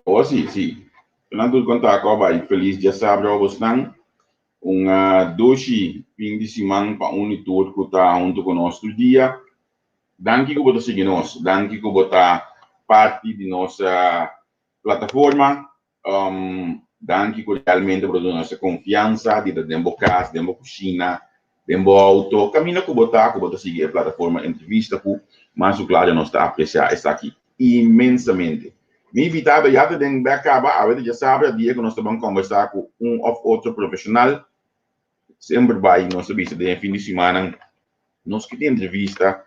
Oh, sim, sim. Não tudo quanto a coba e feliz dia sábado vocês doce fim de semana para um e todo que está junto conosco dia. Danke que você seguir nós, danke que você parte de nossa plataforma. Danke que realmente por nossa confiança de dentro casa, dentro cozinha, dentro auto. Caminho que você seguir a plataforma entrevista mas o claro nós está apreciar está aqui imensamente. Me invitava já de dentro da caba, a ver já sabe dia que nós estamos conversar com ou outro profissional. Sempre vai nossa vista de fim de semana, nós que tem entrevista.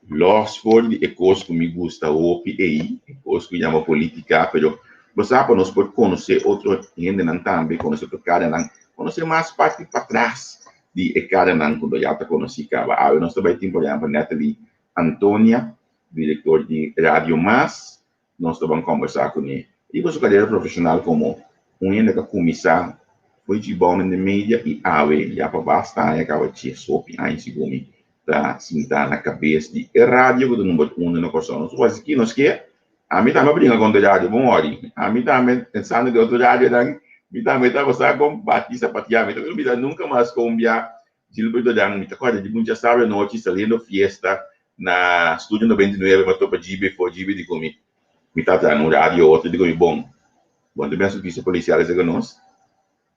Los for de ecos que me gusta o PAI, ecos que chama política, pero você sabe nós pode conhecer outro gente não também conhecer outro cara não conhecer mais parte para trás de cara não quando já está conhecido ah nós também temos por exemplo Natalie Antônia, diretor de Rádio Mas, nós estamos conversar com ele e você carreira profissional como gente que começar foi de bom na mídia e já para basta acaba de sopi aí segundo da cinta na cabeça de rádio que não pode na coração nós faz aqui nós que a mim também brinca com o rádio bom hora a mim também pensando de outro rádio dan mim também tá você com batista patiamento eu me nunca mais combia Gilberto dan me acorda de muita sábado noite saliendo fiesta na estúdio 99 mas topa GB for GB de comigo me tá no rádio outro digo bom também serviço policial é que nós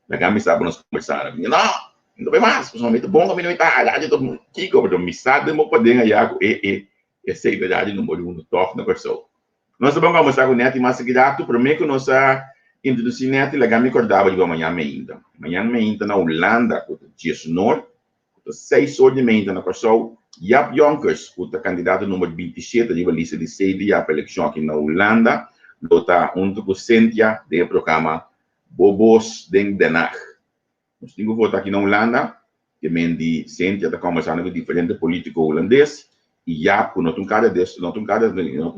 na kami sabe nós conversar não vai mais, pessoalmente bom kami não tá rádio todo mundo kiko pero misado mo pode ganhar essa idade número 1 toque na pessoa nós vamos conversar com o Neto mais seguido primeiro que nós introduzir Neto lá kami acordava de amanhã ainda na Holanda com o Dias Nord com 6 horas de manhã na pessoa Jaap Jonkers o candidato número 27 de lista de sede para a eleição aqui na Holanda lota junto com Cynthia do programa Bobos Den Haag. Nós temos que votar aqui na Holanda, que mendi Cynthia está conversando com diferentes políticos holandeses, e já, não tem cara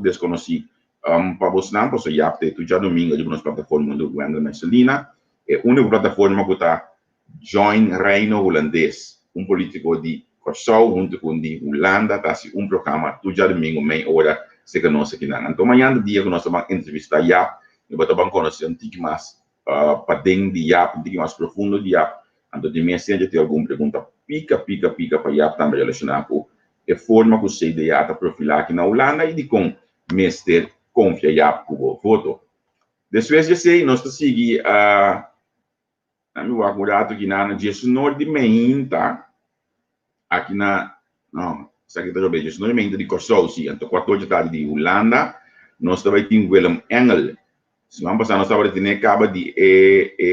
desconhecido, para você não, porque já tem já domingo, de uma plataforma do governo Marcelina, é uma plataforma que está Join Reino Holandês, político de Corsau, junto com de Holanda, está programa, já domingo, meia hora, se que nós aqui não. Então, amanhã, dia que nós vamos entrevistar já, e vamos conhecer um pouco mais para dentro de Yap, um pouco mais profundo de Yap. Então, de minha se tem alguma pergunta, pica para Yap também relacionada com a forma que você de Yap profilar aqui na Holanda e de como mestre confia Yap com o voto. Depois de sei, nós estamos seguindo a meu acurado aqui na Dias Nord de Meinta, aqui na, não, secretário de Dias Nord de Meinta de Corsau, sim, então 14 de tarde de Holanda, nós também temos Willem Engel. Semana passada nós estávamos tendo cabo de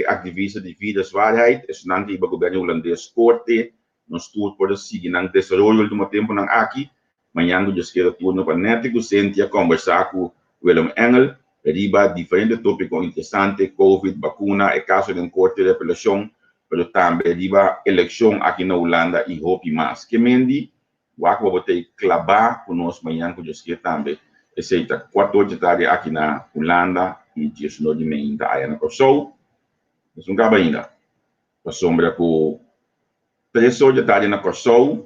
ativista de vidas-waarheid, estudante do governo holandês corte, nós todos podemos seguir no desenvolvimento do tempo aqui, amanhã eu esqueço turno para Nético, Cynthia conversar com Willem Engel, riba diferentes tópicos interessantes, Covid, vacuna, caso de corte de apelação, mas também riba eleição aqui na Holanda e hope mais. Que mendi, o que vou ter clavar conosco amanhã que eu esqueço também, essa 14 de tarde aqui na Holanda, e Dias Nord de Meinta aí na Corsau. Nós não acaba ainda. A sombra com 3 horas de tarde na Corsau,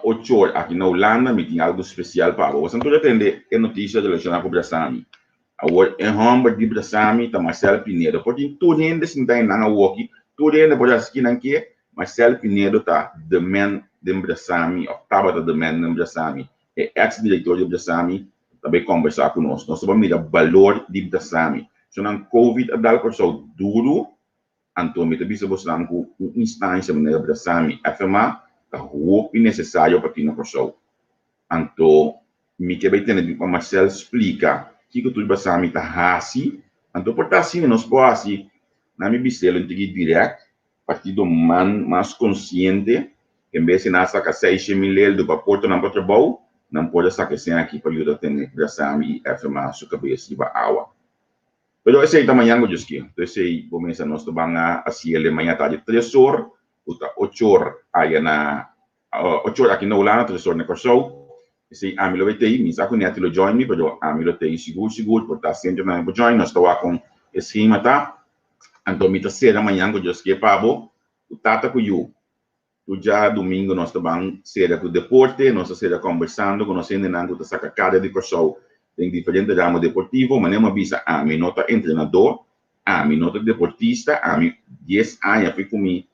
8 horas aqui na Holanda, me tem algo especial para você. Você não entender a notícia relacionada com o Brasami. Agora, em Roma de Brasami, está Marcelo Pinedo. Porque tudo ainda se está na walkie, tudo ainda pode assistir aqui, Marcelo Pinedo está the man de Brasami, octava da the man de Brasami, é ex-diretor de Brasami, também conversar conosco. Nós vamos mirar o valor de Brasami. Se não Covid a dar corso duro, então me também se você não com instância de Brasami afirmar que o que é necessário para ter na corso. Então me que vai ter para Marcelo explica que tudo Brasami está assim. Então por estar assim nós podemos assim na minha biselo direto, partido mais consciente, que em vez de nós sacar 6.000 do paporto não pode trabalhar não pode sacar sem aqui para ajudar a ter Brasami e afirmar sua cabeça de água. Pero esse aí tamanho eu disse que esse aí começa nós vamos assim ele amanhã tá de 3 horas, uta 8 horas aí na 8 horas aqui na Holanda, 3 horas na Corsau. Esse aí a mim lo vai ter, me saco nem atilo join me, pero a mim lo tem seguro, por estar sempre na join, nós estamos com esse esquema tá. Então me tá cedo amanhã eu disse que pabo, o tata com you. O já domingo nós estamos cedo com o deporte, nós estamos conversando, conhecendo não com essa cara de Corsau. em diferentes ramos deportivos, mas não avisa a mi nota treinador, a mi nota deportista, a mi 10 anos, fui comigo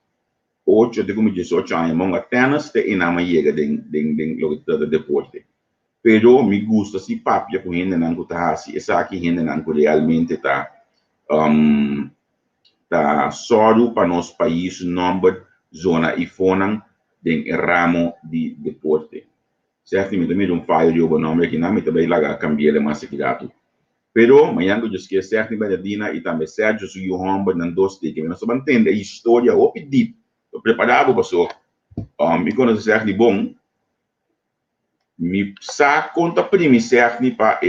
8, de como 18 anos, monga tenis, te inama chega de lo de deporte. Pero me gusta si papia com gente não que tá assim, essa aqui gente não que realmente tá sólido para nosso país, number, zona e fonan, de ramo de deporte. Certamente me um falho de o nome aqui, não me também lá cambiar mais aqui dado. Pero amanhã eu disse que certamente Dina e também Sérgio se o homem não dois de que nós vamos entender a história o pedir. Eu preparava para só, me conhece certo bom, me sa conta primi certo para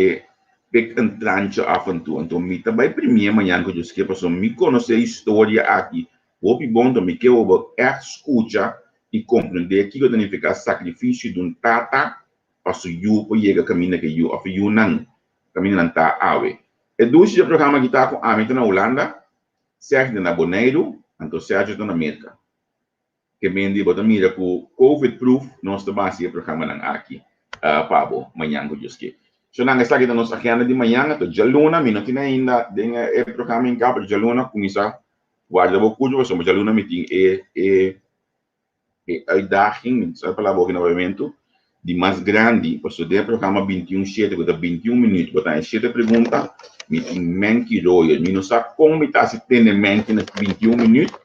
entrante a aventura. Então me também primeiro amanhã que eu disse que para só me conhecer a história aqui. O bom também que eu escuta e compreender que eu tenho que ficar sacrifício de um tata para o eu poder caminhar que eu a eu não caminho não tá ave. E dois programa que tá com a mim na Holanda, certo na Boneiro, então certo na América. Que mendi bota mira com COVID proof nós também se programa não aqui. Pabo, manhã que eu disse. So nang está aqui na nossa agenda de manhã, então já luna, me não tinha ainda den programa em cabo já luna começa guarda o cujo, so já luna meeting uitdaging, sa palavra aqui novamente, de mais grande, para o programa 21/7, que dá 21 minutos, botar 7 perguntas, me tem menque roio, me não sabe como está se tem menque nas 21 minutos,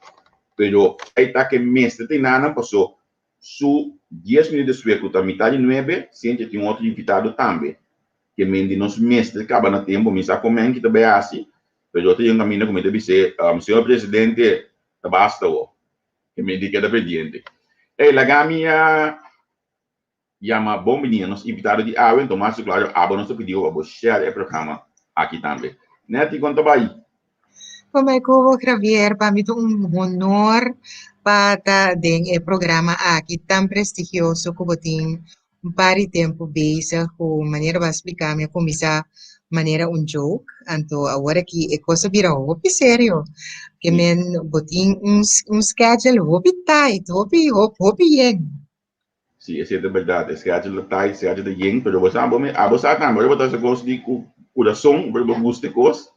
pero aí está que mestre tem nada, passou, su 10 minutos depois, que está metade 9, sempre tem outro invitado também, que me nos mestre, acaba no tempo, me sabe como menque também assim, pero eu tenho um caminho como deve ser, senhor presidente, basta, que me diga da pendiente. La gamia llama bom menino, nos invitados de água, então, mais claro, a nossa pediu a share o programa aqui também. Neti, conta aí. Como é que eu vou Javier, para mim é honor para ter o programa aqui tão prestigioso que eu tenho par de tempo bezig com maneira de explicar minha comissão maneira joke, então agora que é coisa vira hobby sério, que men botin schedule hobby tight, hobby yang. Sí, es verdade, schedule tight, schedule yang, pero você também, você gosta de coração, você gosta de coisa,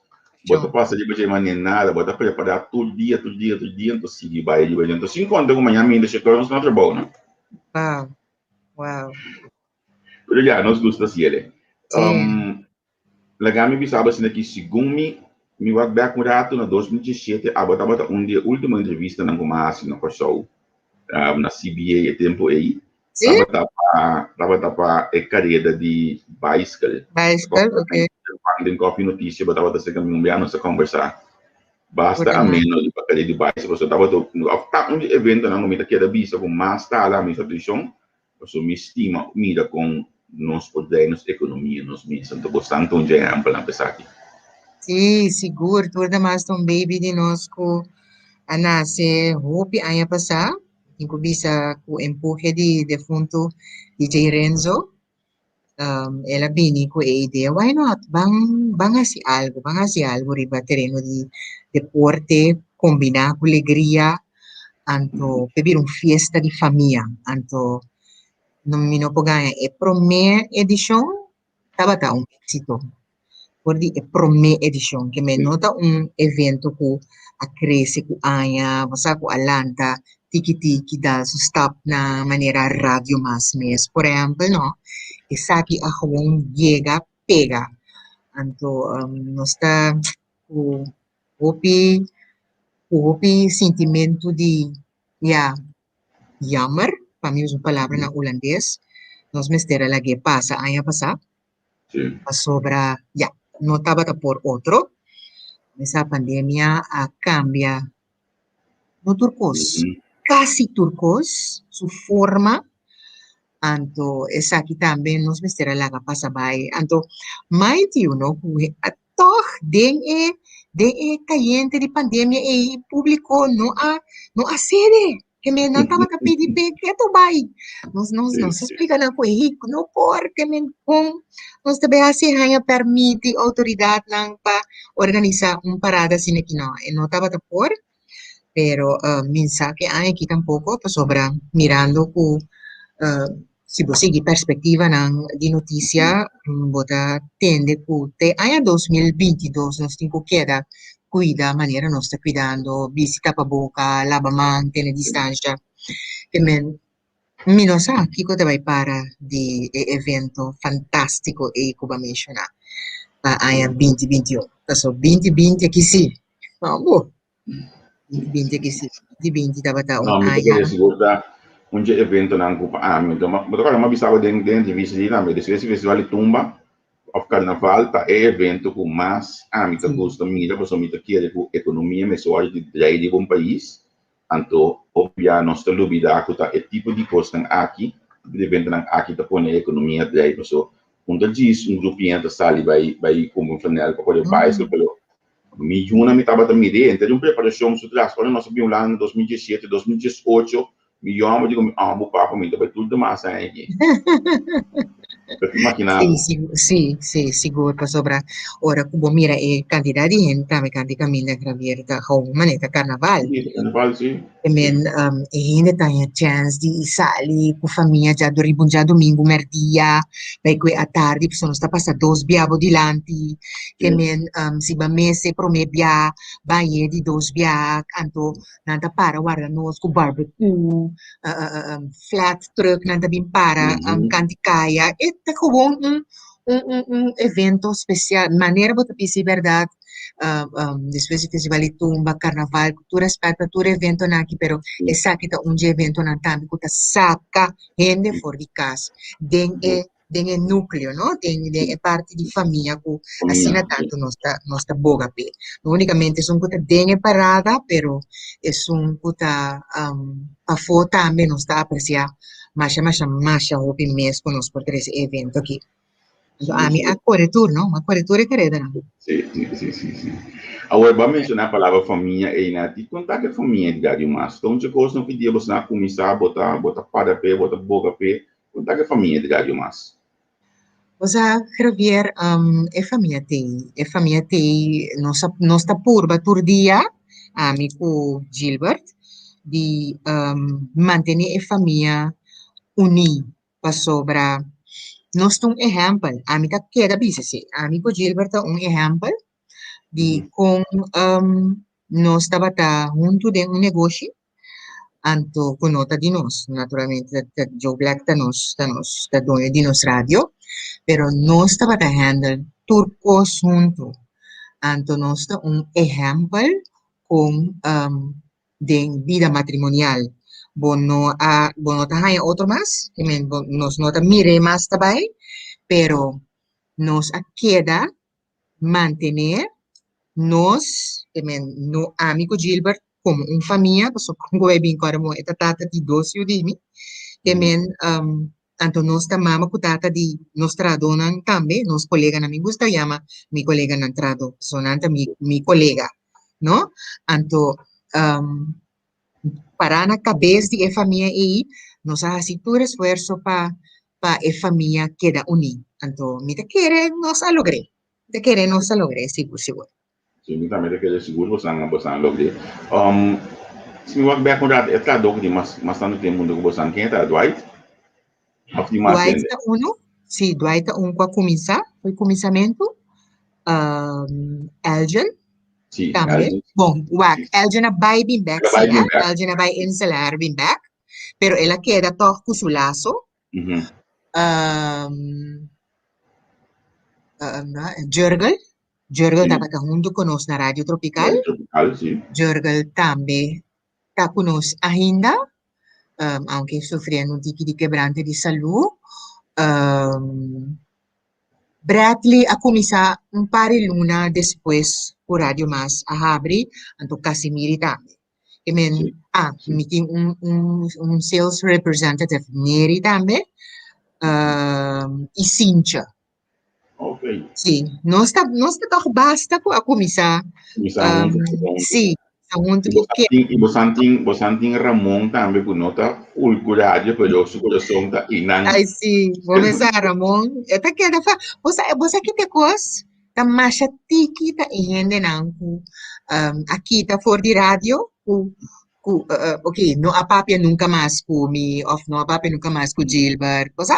você passa de fazer maneira nada, você preparar todo dia, então se vai, então se encontra com amanhã, ainda chegou no nosso trabalho, né? Wow. Pero já, nós gostamos dele. Lagami bisaba assim que segundo me vai back um rato na 2017, a bota dia última entrevista na Gomasi na show na CBA e tempo aí. Tava para a carreira de bicycle. Ok. Tem coffee notícia, botava se caminhando nossa conversar. Basta a menos de carreira de bicycle, você tava um evento na comida que era bisa com mais lá minha situação, você me estima mira com nos podermos economia nos meses, então bastante um dia amplo na pesar aqui. Sim, seguro, toda mais um baby de nós com a nasce hope aya passar, inco bisa com empurre de defunto DJ Renzo, ela bini com a ideia, why not? Bang assim algo riba terreno de deporte, combinar com alegria, anto beber fiesta de família, anto non mi no ganha é primeira edição, estava um éxito. Porque é primeira edição, que me nota evento que a cresce com Anya, você com Alanta, tiki-tiki dá su stop na maneira rádio mas mes. Por exemplo, no? Essa aqui a gewoon llega, pega. Então, nós está o sentimento de, jammer, para mim é uma palavra na holandês, nós mestera la que pasa, año pasado, sobra, no estaba por otro, esa pandemia cambia, no turcos, casi turcos, su forma, anto, esa aquí también nos mestera la que pasa, anto, mais uno, toch, cayente de pandemia, e público no a sede, que me não estava a pedir que tu vai. Não se explica na coisa, não porque nós também assim permite autoridade para organizar parada assim que não estava a por, pero mensaje aqui tampouco para sobra mirando com se você seguir perspectiva de notícia, bota tende que até 2022 nós temos que cuidar a maneira nós está cuidando, visita para boca, lava mão, tem distância. E men, mi non sa chi poteva para di evento fantastico e come mencionar a 2021. Adesso 2020 aqui sim. Vamos. 2020 aqui sim. 2020 estava um No, mi ano. perché sicuramente un evento non cupa ma dopo ma bisava dentro visita ma se festival tumba of carnaval ta è evento con mas amica gusto mira per somita chiede ku economia me so di lei di un paese anto ovvia nostra lubida ku ta e tipo di costa aqui di evento nan aqui ta pone economia lei so un del gis un gruppinho sali vai come un flanel per quello paese quello mi juna mi tava também dentro de uma preparação sobre as coisas nós sabíamos lá em 2017 2018 mi amo digo mi amo papo mi tava tudo massa aqui perché Sì, immaginavo sì, sì, sicuro, sopra. Ora, Cubo, mira, cantidad de gente, me canti camina gravierta, home, maneta carnaval. carnaval sì E men, e ainda tem a chance di sali com famiglia già già domingo, merdia, perché a tardi sono sta passa dos biavo di lanti, che men, si va messe pro me bia, baie di dos bia, anto, nanta para, guarda, nos cu barbecue, flat truck, nanta bin para, canti caia, e te gewoon un evento speciale, maneira bota pisi verdade, después de festival de tumba, carnaval, tu respecta tu evento aqui, pero essa aqui tá evento na tambi, que saca gente fora de casa, den é núcleo, não? Den é parte de família, que assim tanto nossa boga pe. Não unicamente é que den é parada, pero é que a foto também nos está apreciar, mas hopi mês com nós por esse evento aqui. A mim, a corretor, não? A corretor é querida, não? Sì. Agora, vamos mencionar a palavra família aí, né? E contar que a família de Gary Mas. Então, se você não pedir, você não começar a botar para pé, botar boca pé, contar que a família de Gary Mas. Osa, Javier, e família tem, nossa purba turdia, amigo Gilbert, de manter a família unida para sobra. Nós temos exemplo, amiga queda bise, amigo Gilbert um exemplo de como nós estava junto de um negócio, anto com nota de nós, naturalmente, Joe Black da dona de nós rádio, pero nós estava handle turcos junto, anto nós um exemplo com de vida matrimonial. Bono tahay otro más, I mean, nos nota mire más também, pero nos queda mantener nos, no amigo Gilbert como uma família, so kung gawin bin ko mo itatata di dos yu di mi, tanto nos mama ko tata di nos trado ng tambe, nos kolega na mi gusto yama, mi kolega ng trado, so nanta mi kolega, no? Anto, para na cabeça de a família aí, nos hace todo esforço para a família queda unida. Anto, me te quere, nos a logre. Te quere, nos a logre, seguro. Sim, mi também quer seguro, você não logre. Se me vai contar, é tá doc de mas tanto tempo do você quem tá Dwight? Of the mas Dwight tá uno, sim, Dwight tá um para começar, foi começamento. Elgin, Sim, também. Bom, Elgin vai bem back, sim, Elgin vai instalar bem back, pero ela queda toch com seu laço. Jurgel dapat junto con nos na Radio Tropical. Jurgel también está con nos ainda, aunque sufriendo un tipo de quebrante de salud. Bradley a começar un par de luna después por Radio Mas a abrir, anto Casimiri también. I mean, meeting un sales representative Neri también, e Cynthia. Ok. Sim, nós toch basta com a começar. Sim, muito que e você tem Ramon também por nota full coragem para o coração da inan. Ai sim, vamos a Ramon. Esta que da fa, você que te cos, ta masha tiki ta ihende nang ku aqui ta for di radio ku okay, no apapia nunca mais ku mi of no apapia nunca mais ku Gilbert. Cosa?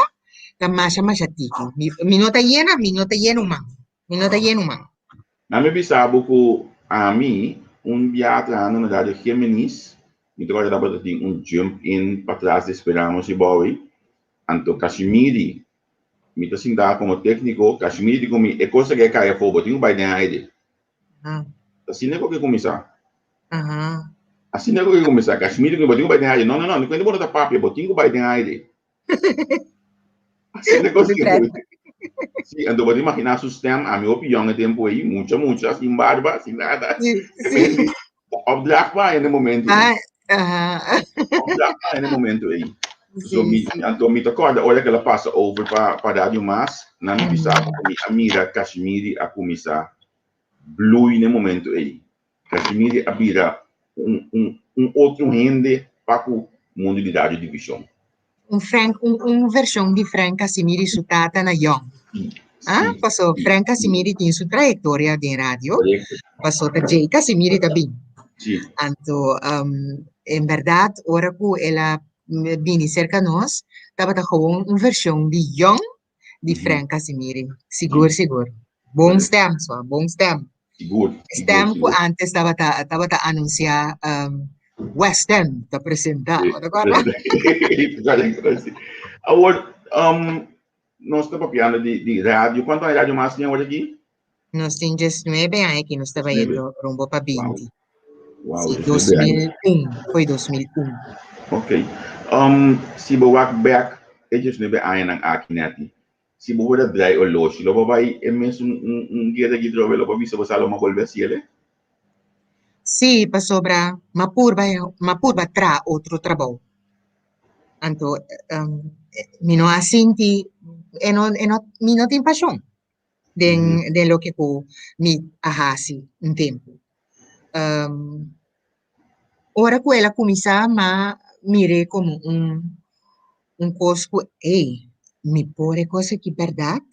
Kamasha masha tiki. Mi nota llena umang. Mi nota llena umang. Na me bisabo ko ami un viaje na rádio Géminis. Me troca da bota tem um jump in para trás de esperamos e Bowie. Anto Kashmiri. Me tá assim dá como técnico Kashmiri como é coisa que cai fogo. Tem um baile aí. Ah, Assim é que começar. aha. Assim é que começar. Kashmiri que botinho baile aí. Não, não, não. Não quero botar papo. Botinho baile aí. Assim é que começar. Sí, ando puedo imaginar su stem, a mi opinión, el tiempo ahí, mucha, sin barba, sin nada. Sí, Depende, sí. obdragba en el momento ahí. Ah, ajá. Obdragba en el momento ahí. So, Sí, sí. me tocó ahora que la pasa over para Radio Más, na mi pisaba Uhum. con mi amiga Kashmiri a começar blue en el momento aí. Kashmiri abira outro rende para o mundo de rádio divisão. Versão de Frank Casimiri sutata na Young. Ah, Sim, passou sim, Frank Casimiri tem sua trajetória de rádio. correto. Passou a Jay Casimiri também. Sim. Então, em verdade, ora que ela vini cerca de nós, estava gewoon uma versão de Young de Frank Casimiri. Seguro, Sim, seguro. Bom stem, só, bom stem. seguro, seguro, Stem que seguro. antes estava a anunciar West End, te apresentava, Sí. agora? Agora, nós estamos papiando de rádio. Quanto é rádio mais tinha hoje aqui? Nós tínhamos 19 anos que nós estava 19. indo rumbo para Uau, 20. uau, Sim, 19 anos. 2001, foi 2001. Ok. Se eu walk back, é 19 anos aqui, né? Se eu vou dar dry ou loche, eu vai é mesmo dia de guitarra, eu vou ver se você vai volver assim, ele? Sim, para sobra, uma purba tra outro trabalho. Então, mi não assinti, mi não tem paixão de lo que eu me ahasi um tempo. Ora que ela começa a mire como cosco, ei, me pore coisa que verdade,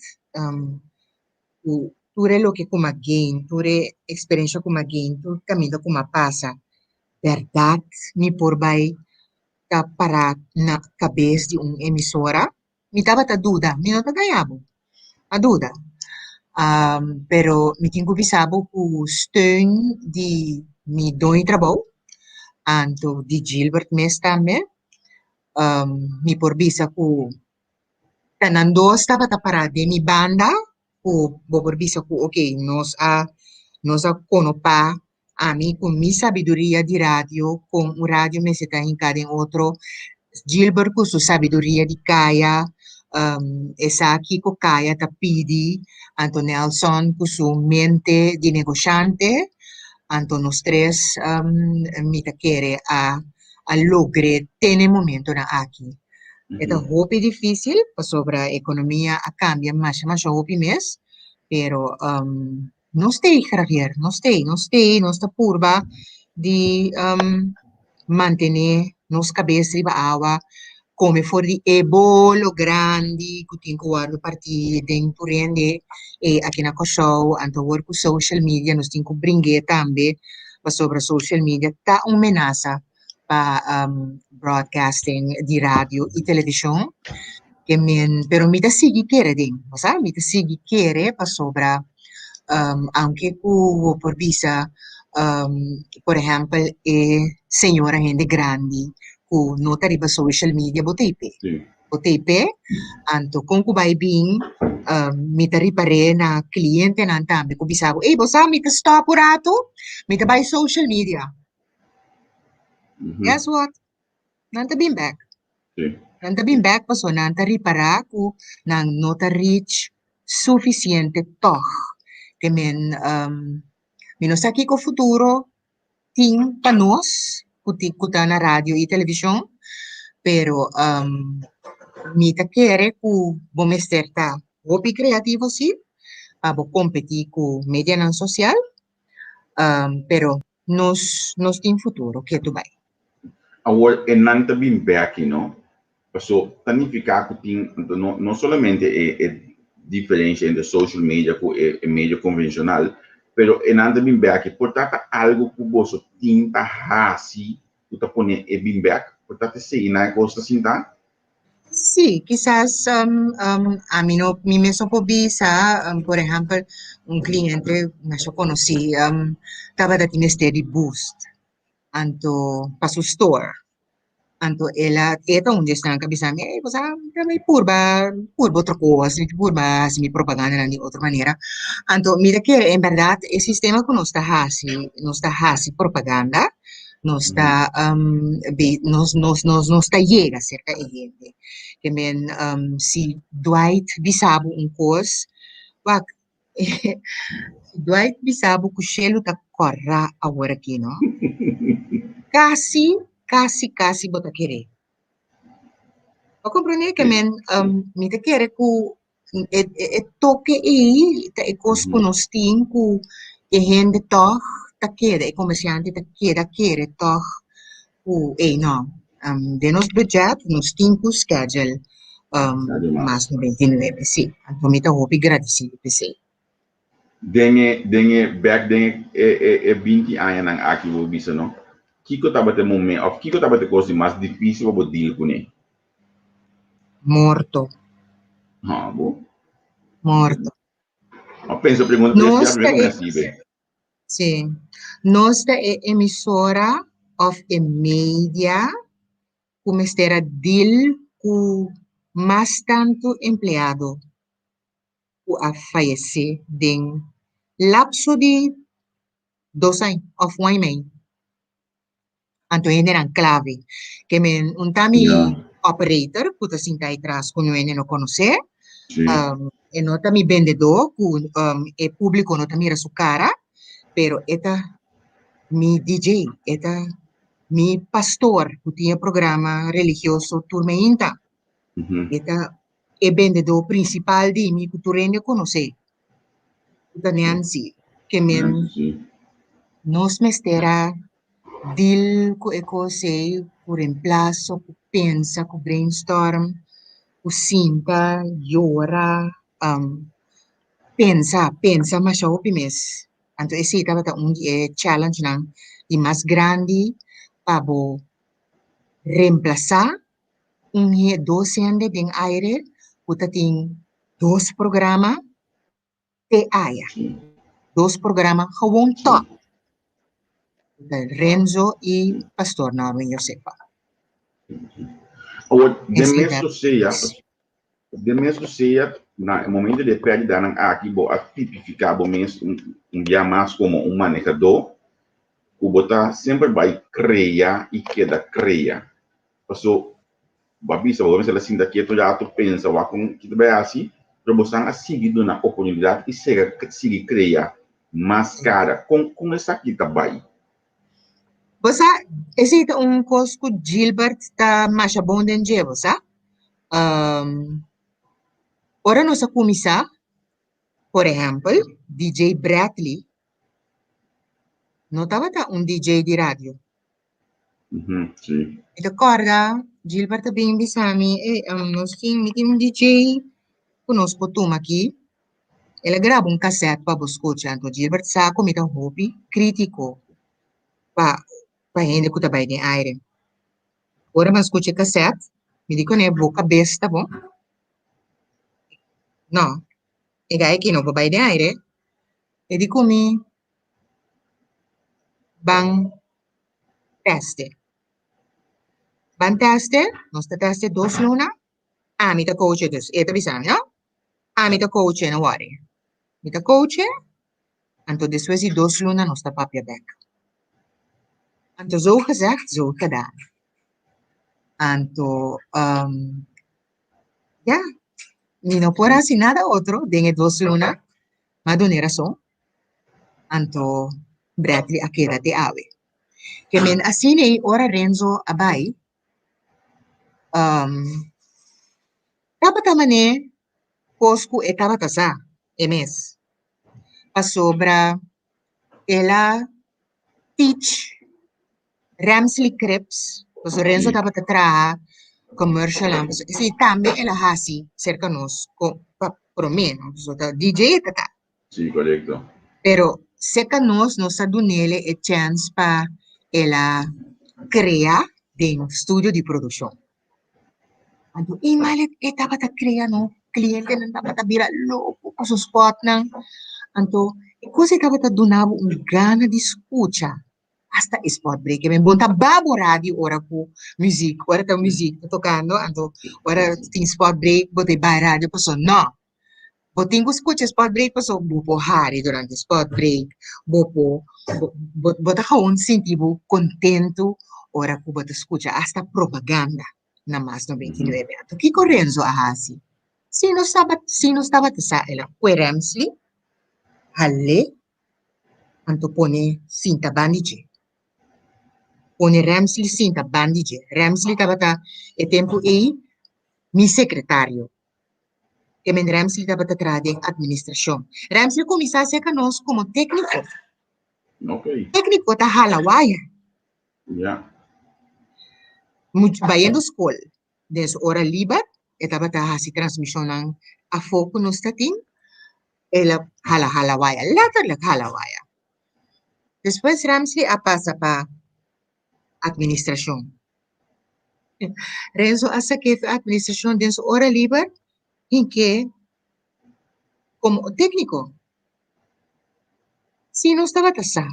ture lo que como gain, ture experiência como gain, ture caminho como passa, verdade, me por vai tá parado na cabeça de emissora, me tava a dúvida, me não tá ganhando, a dúvida. Pero me tinha visado o steun de me doe trabalho, anto de Gilbert Mes também, me por visa ku tanando estava a parada de mi banda, ku por visa ku, ok, nos a conopa a mí con mi sabiduría de radio, con un radio me se está en otro, Gilbert con su sabiduría de Kaya, esa aquí con Kaya tapidi, Anto Nelson con su mente de negociante, Anto nos tres mi ta quiere a logre tener momento na aquí. Ito hopi difícil, pa sobra ekonomiya a cambia mas hopi mes, pero no stay Javier, no stay purba di mantener nos cabeça riba awa, come fuori di ebolo grandi, kuting kuwardo parti den purende, e aqui na show, anto work ku social media, nos tinko bringue tambe, pa sobra social media, ta umenasa pa broadcasting di radio e televisão, que pero mi da sigi kere din, sa? Mi da sigi kere pa sobra, anche ku por visa, por exemplo, senhora gente grande, ku nota riba social media botepe. Sim. Botepe, anto kung kubay bing, mi ta ripare na kliyente na antambe, ku bisabo, bosa, mi ta stop urato, mi ta by social media. Guess what? Nanta been back. Sim. Nanta been back pa so nanta ripara ku nang nota reach suficiente toch. Que minosaki ko futuro ting panos kuta na radio e televisão, pero mi ta quiere ku bomesterta hobi creativo si, abo competi ku media nan social, pero nos tin futuro que tu vai. Agora, é não também back, não? So, planificar que tem, não somente é diferença entre social media e mídia convencional, pero é não também back, portanto, algo que você tem para fazer uta pone e bimbek, portanto se ina costa sinta. Sí, quizás a mí no, mi me bisa, por ejemplo, un cliente que yo conocí, estaba de tiene steady boost, anto para su store, anto ela, eta un está bisa mi, pues kami purba otra cosa, purba si mi propaganda de otra manera, anto mira que en verdad el sistema que no está así propaganda, no está, no está llega cerca de gente. Que men, si Dwight Bisabo un course, wag, si Dwight Bisabo kushelo ta korra agora aqui, no? Casi bota querer. O compreender que men, mi te quere ku, toque ta e cos conostin ku, e gente toch, ta quede, e comerciante ta quede toch, ku, no, de nos budget, nos tinha schedule, mas no 29, sim. Então, me tá roupa agradecido, pensei. Dengue back dengue e 20 anos nang aqui vou bisa no. Kiko taba te momento, of Kiko taba te coisa mais difícil para deal com ele. Morto, Ah, bom. morto. Eu penso pergunta esse já Nós tá, primeiro começa a ver. sim, nós tá emissora of a media, como estera deal com mais tanto empleado, o a falecer den lapso de 2 anos, of 1 mês. Então, ele era clave. Que men, um tami Yeah. operator, que assim tá atrás, que ele não conhece, Sim. e não tami vendedor, que o público não tami su cara, pero eta mi DJ, eta mi pastor, que tinha programa religioso turma inta, eta e vendedor principal de mi, que tu rende conhece. Eta Nancy, que men, Sim. nos mestera deal com e cose, com reemplazo, com pensa, com brainstorm, com sinta, llora, pensa, mas eu mes. Então, esse estava um challenge não, e mais grande para reemplazar docente de aire, que tem 2 programas de aia, 2 programas gewoon top. Renzo e Pastor Norman Josefa. Ou de Esse mesmo seja, no momento de perda nang aqui bo a tipificar bo mesmo dia mais como manejador, o bota sempre vai criar e queda criar. Passo babisa bo mesmo assim daqui tu já tu pensa wa com que vai assim, para você a seguir na oportunidade e seguir criar mais cara com essa aqui também. Você, esse é coisa que Gilbert está mais bom do que você. Ora nós começar, por exemplo, DJ Bradley, não estava DJ de rádio. Sim. E recorda, Gilbert também bisami, nós tínhamos um DJ que nós botamos aqui. Ele grava cassete para você escutar. Então, Gilbert sabe como é um hobby crítico para gente que está bem de aire. Ora, mas escute cassete, me digo, né, boca besta, bom? Não. E aí que não vai de aire, e digo, bang teste. Bang teste, nós teste 2 luna, mi ta coach dus, eta bisam, no? Mi ta coach na worry. Mi ta coach, anto después de 2 luna, nós ta papia back. Anto zo gezegd, zo gedaan. Anto, ja, ni no puedo hacer nada otro, dengue 2 luna, madonera son, anto Bradley akeda te ave. Que men asine ora Renzo abay, dapat tamane posku etaba tasa, emes. Pasobra, ela teach Ramsley Crepes, pues Renzo dapat traha commercial lang. Si tambe ela hasi cerca nos, pro meno, so DJ tata. Sì, corretto. Pero seca nos adunele e chance pa ela crea de un estudio de producción. Anto, malit, dapat crea, no? Cliente na dapat bira louco com os spot nang. Anto, cosa dapat donavo un gana di escucha. Hasta spot break. Men bonta babo radio ora ku music. Ora ta music tocando. Anto, ora ting spot break, bote ba radio. Paso, no. Botingo escucha spot break, paso, bupo hari durante spot break. Bota kaon sentivo contento. Ora ku bota escucha. Hasta propaganda. Na mas 99. Anto, Kiko Renzo ahasi. Sino stava sa ela? Queremsli, halle, anto pone sinta bandige. Pone Ramsli sinta bandige. Ramsli tabata e tempo mi secretario. E men Ramsli tabata trade administración. Ramsli comisa se conosco como técnico. Ok. Técnico ta halawaya. Ya. Bayendo school. Des hora liber, e tabata hasi transmissão ng a foco no statin. Ela halawaya. Later halawaya. Después Ramsey pasa para administración. Renzo hace que administración de su hora libre en que como técnico. Si no estaba tasado.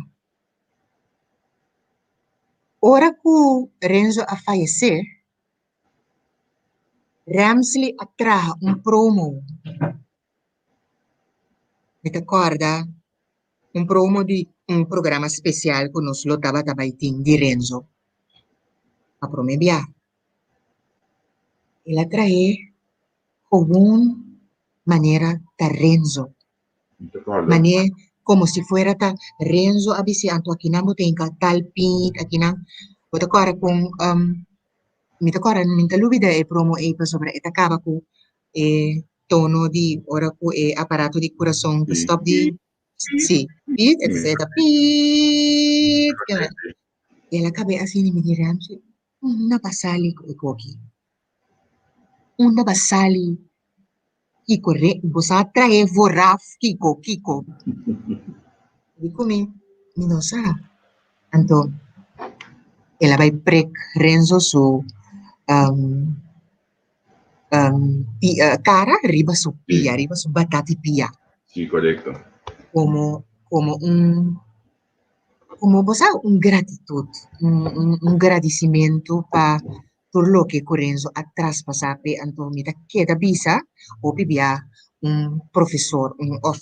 Ahora que Renzo a fallecer, Ramsey atrajo un promo. ¿Me te acuerdas? Un promo de un programa especial que nos lo estaba tabaitín de Renzo. A promediar. Él atrae como manera de Renzo. Manera como si fuera ta Renzo abisi anto aquí na tenga tal pint aquí na boto ko kung mita ko minta lubida e promo e pa sobre etakaba ko tono di ora ko aparato di corazón to stop di sì pit etc pit e la cabe así ni mi Ramsey una basali ko koki una basali Kiko, bosa trae vorraf Kiko. Dico mi non sa. Anto, ela vai prek Renzo su cara, arriba su pia, arriba su batati pia. Sí, correcto. Como bosa, un gratitud, un agradecimiento pa por lo que Renzo ha traspasado anto mita queda bisa o pibia un profesor,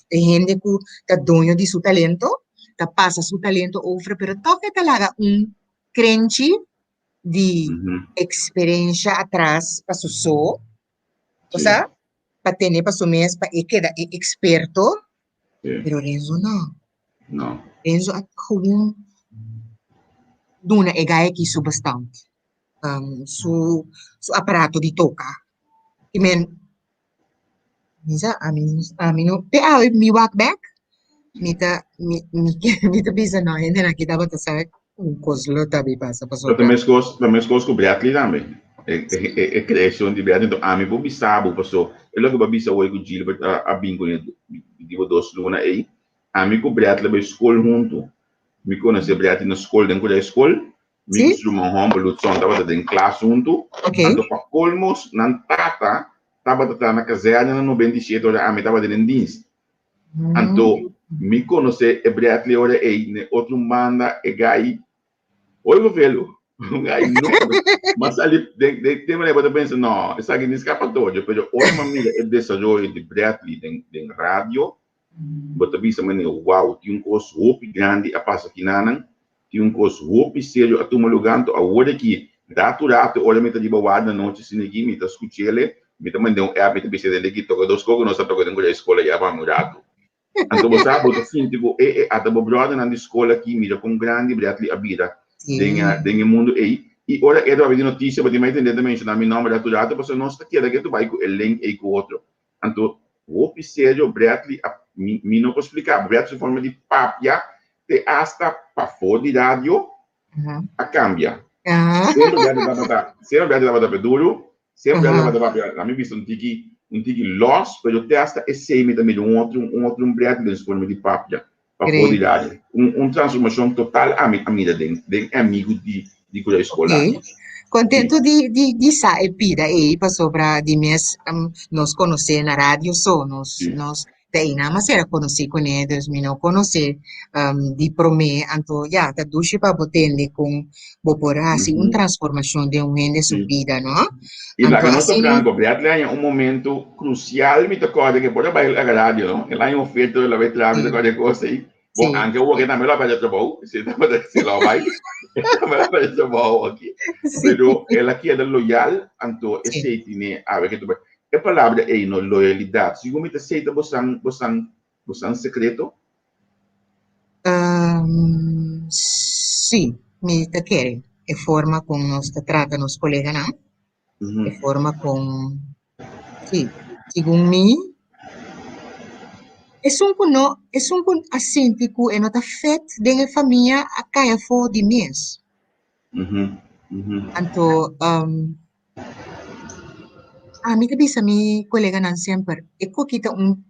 gente que está dueño de su talento, está pasa su talento ofre, pero toca talaga un crenchi de experiencia atrás para su o sea, para tener para su mes, para queda experto, pero Renzo no. No. Renzo ha gewoon duna egay ki su bastante. Su aparato di toca. I mean, minsan, mi walk back, mita bisa no, hindi nakita ba sa un kozlo tabi pa sa pasoka. Também com o Beatley também. É criação de Beatley, então a mim vou bisar, passou. É logo que bisa o Gilbert a bingo né, digo dos luna aí. A mim com o Beatley vai escola junto. Me conhece Beatley na escola, dentro da escola. Me costuma home, lutou, tava dentro da classe junto. Então para colmos, nan tata, tava na caserna na 97 hora, a mim tava dentro dienst. Então me conhece Beatley hora aí, né, outro manda é gai. Oi, velho. Gai não. Mas ali tem uma leva pensa, não, isso aqui não escapatório, pero olha uma amiga é desenvolvimento de Beatley em rádio. Bota bisa mane wow, tinha coisa hope grande a passa aqui nanan, tinha coisa hope sério a toma lugar a hora que rato olha meta de boa na noite se ninguém me tá escutando, me tá mandando app de bisa dele que toca dos coco nós tá tocando na escola já vamos rato. Então você bota assim tipo a da brother na escola aqui mira com grande Beatley a vida denha mundo aí e olha é da notícia para me entender também se na meu nome rato você não está aqui que tu vai com o link aí com outro. Então hope sério Beatley me não posso explicar, Beatley forma de papia te hasta para fora de rádio a cambia. Sempre Beatley vai dar duro, sempre Beatley vai dar a mim visto um tiki loss, pero te hasta esse me também um outro Beatley forma de papia para fora de rádio. Transformação total a mim den amigo de di quella scuola. Ok. Contento di sa e pida e pa sopra di mes nos conoce na radio so nos te ina ma sera conoce con edes mi no conoce di prome anto ya ta dushi pa botelli con boporasi un transformación de un ende su vida, ¿no? E lá Anto que nós assim estamos falando, é um momento crucial, me tocou que pode ir a rádio, não? E lá em oferta, ela vai trazer me tocou coisa aí. Bom, sí, anche eu que também lá para trabalho, se lá vai, também lá para trabalho aqui. sí, Pero ela que é loyal, anto sí. esse time, a ver que tu vai. A palavra é no loyalidade. Se você aceita, você secreto. Sì, mi te quiere. E forma con nos te trata nos colega, ¿no? E forma con, sì, según mi, es un kun asintiku e nota fet den famiglia a kaya fo di mes. Anto, a mi kabisa mi colega nan sempre, e ko kita un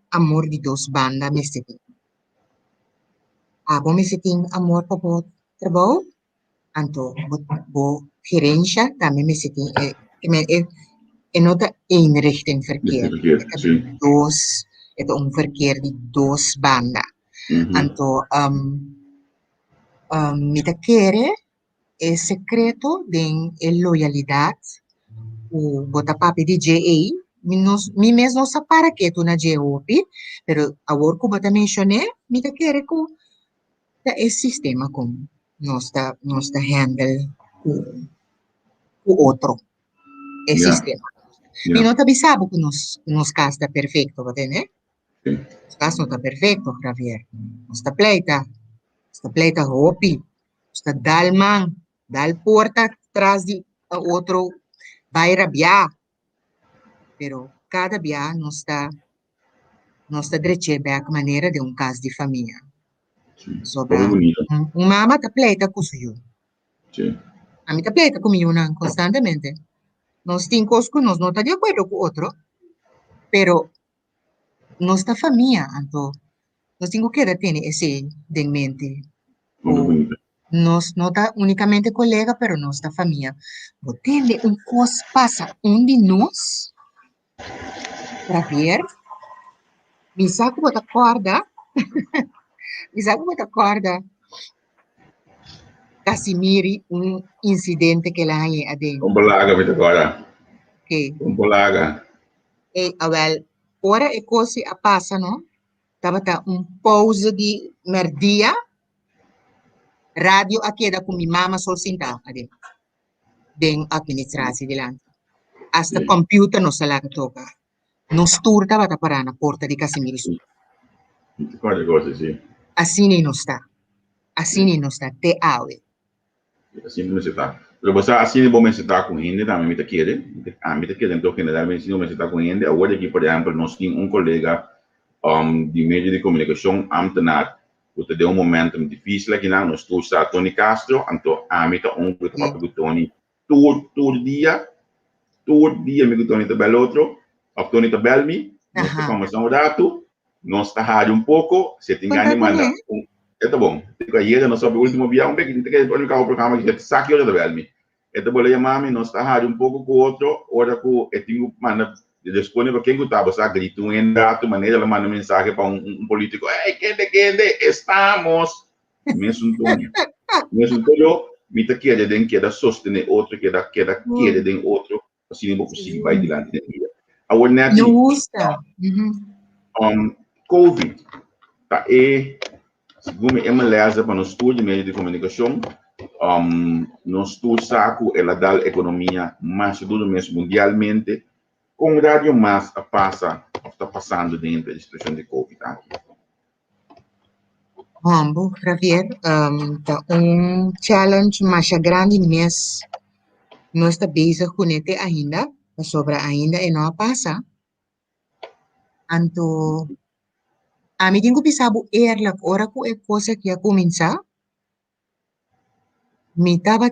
amor di dos banda mi siti. Abo mi siting amor pa po trabaho, anto bo gerência também me senti é nota inrichting verkeer. Sim. Dos, het een verkeer die dos banda. Anto mita kere é secreto den é loyalidade o bota papi de JA mi mesmo sa para que tu na JOP pero a work ko bota mencioné mita kere ko ta é sistema com nós ta handle o outro é sistema. Mi non t'avisavo che non sta perfetto, va bene? Sta non sta perfetto, Javier. Non sta pleita hopi, sta dal man, dal porta tras di outro vai rabiar. Pero cada bia non sta drecebe a maneira de un caso di famiglia. Sobra, un mamma ta pleita con su a mi ta pleita con io constantemente. Nos tincos nos non sta di acuerdo con otro, pero nuestra familia, Anto, nos tengo que tener ese en mente. O nos nota únicamente colega, pero nuestra familia. Botele un cos pasa un de nos, Javier, mi saco bota corda, mi saco bota corda, Casimiri, un incidente que la hay adentro. Un balaga, me agora. Que, balaga. well, ora e cose a passa, no? Tava un pause di merdia, radio aqui da com minha mama só sentar ali den administratie delante hasta computer no sala que toca nos turta bata para na porta di Casimiro su Quante cose, sì. assim não está te awe Assim não se está. Pero você assim é bom me está com gente também me quer. Me quer então generalmente se não me está com gente. Agora aqui por exemplo nós temos um colega de meio de comunicação ambtenaar. Porque de momento difícil aqui não nós todos está Tony Castro, então a mim tá que tá com Tony todo dia me Tony tá bel outro, o Tony tá bel me, nós tá conversando um rato, nós tá rádio pouco, se tem ganho manda é tá bom. Ayer nós sobre o último dia que tem que o programa que saque o da bel me. É tá bom mami, nós tá rádio pouco com outro, ora com tenho manda disponível quem gostava, sabe? Grito um rato, maneira ela manda mensagem para político, quente, estamos. Mesmo Antonio, me tá querendo den que da sostener outro que da den outro, assim não possível vai adiante da vida. Agora net não gusta COVID tá segundo a MLS para nós estudo de meio de comunicação, nós estudo saco ela dá a economia mais tudo mesmo mundialmente com rádio mais a passa está passando dentro da expressão de COVID aqui. Humble, Javier, tá challenge mais grande mês nós está bezig com ele ainda, sobre ainda e não passa. Anto a mim tenho pensado eerlijk, ora que é coisa que ia começar, me tava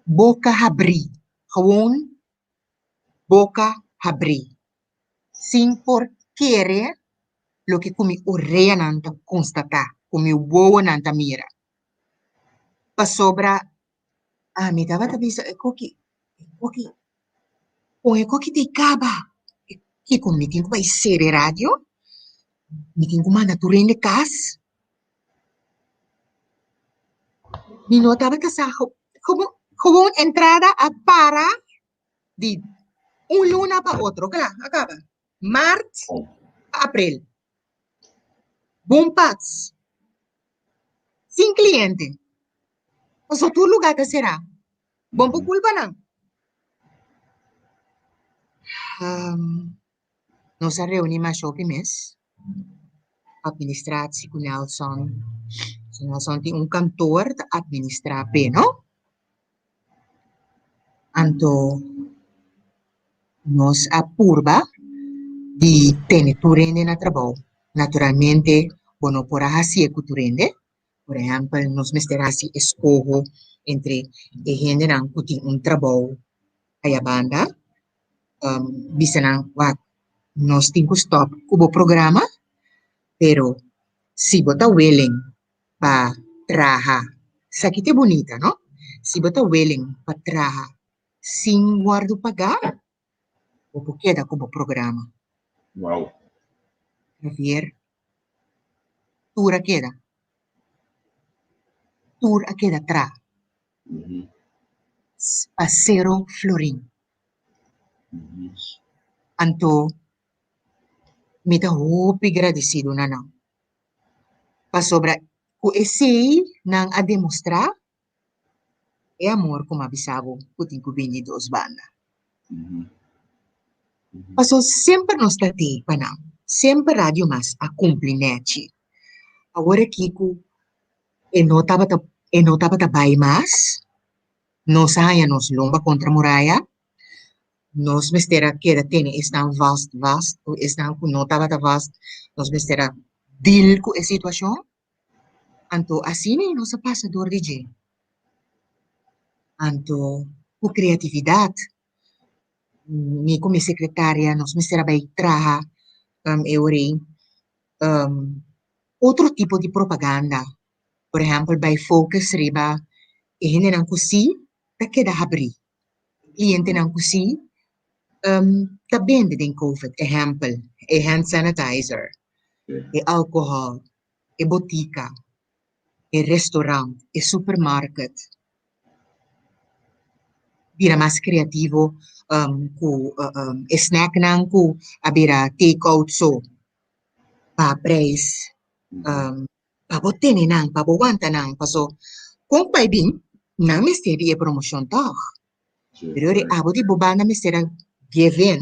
boca abrir, gewoon boca abrir, sem por querer lo que comi orreia nanta constatar, comi boa nanta mira. Pasobra, mi tava bisa, koki, koki te kaba. Kiko, mitin ko ba isere radio? Mitin ko man naturin de kas? Minotaba ka sa, como entrada a para de un luna para otro, claro, acaba. Marzo, Oh, abril. Bumpats. Sin cliente. O sea, tu lugar que será. Bom por culpa não. Nós reunimos shopping mês. Administratie com Nelson. So, Nelson tem kantoor te administrar bem, não? Anto, nós apurba de ter turende na trabalho. Naturalmente, bueno, por assim que turende. Por exemplo, nós mesterasi escojo entre a gente que tem trabalho aí a banda. Bisa nang wat nós temos stop kubo programa, pero si bota willing pa traha, sakit bonita, no? Si bota willing pa traha sin guardo pagar, o queda kubo programa. wow. Javier, tura queda tra, pasero florin. Anto, mita hopi agradecido na não. Pa sobra, ku essay nang a demonstrar é amor como avisavo putin ku bini dos banda. Paso sempre nos tati panam, sempre radio mas a cumplinete. Agora kiku e notava ta bai mas, nos haya nos lomba contra muralla, nos mestera queda tene estão vast, o estão ku notava ta vast, nos mestera deal ku e situação. Anto assim nem nos passa dor de je. Anto ku criatividade. Mi come secretaria nos mistera bai traha outro tipo de propaganda. Por exemplo, by focus riba e hindi nang kusi ta queda abri. Cliente nang kusi ta bende din COVID. Exemplo, e hand sanitizer, e alcohol, e botica, e restaurant, e supermarket. Bira mas creativo e snack nang ku abira take out so pa price pabotene nang pabowanta nang paso kung paibing na misteri e promotion toch. Pero ri abo di bobana mistera given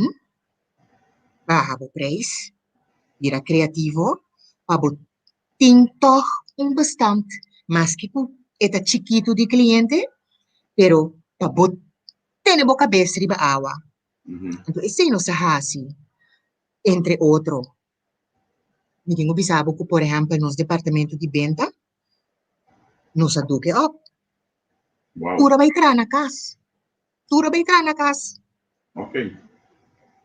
pa abo price bira creativo pabo ting toch un bestand maski po eta chiquito di cliente pero pabot tene boca besri ba awa. Então, esse no sahasi entre outro ninguém obisabo que, por exemplo, nos departamento de venda, nos aduque up. Wow. Tura vai entrar na casa. Tura vai entrar na casa. Ok.